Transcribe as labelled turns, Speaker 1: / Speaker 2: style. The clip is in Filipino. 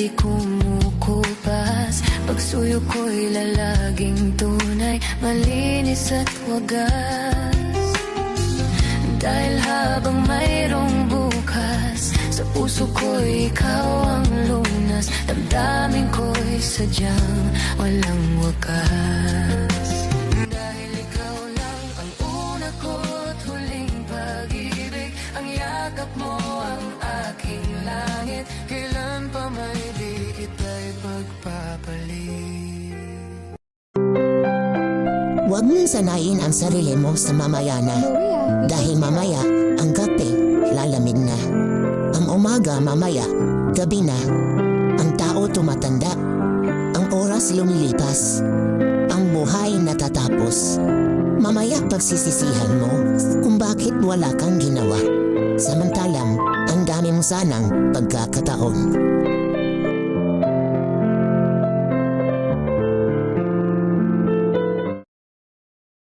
Speaker 1: di kumukupas. Pagsuyo ko'y lalaging tunay, malinis at wagas. Dahil habang mayroong bukas, sa puso ko'y ikaw ang lunas. Damdamin ko'y sadyang walang wakas. Dahil ikaw lang ang una ko't huling pag-ibig. Ang yakap mo ang aking langit. Kailan pa may di kita'y pagpapalit.
Speaker 2: Huwag mong sanayin ang sarili mo sa mamaya na. Dahil mamaya, ang gabi, lalamig na. Ang umaga, mamaya, gabi na. Ang tao tumatanda. Ang oras lumilipas. Ang buhay natatapos. Mamaya pagsisisihan mo kung bakit wala kang ginawa. Samantalang, ang dami mo sanang pagkakataon.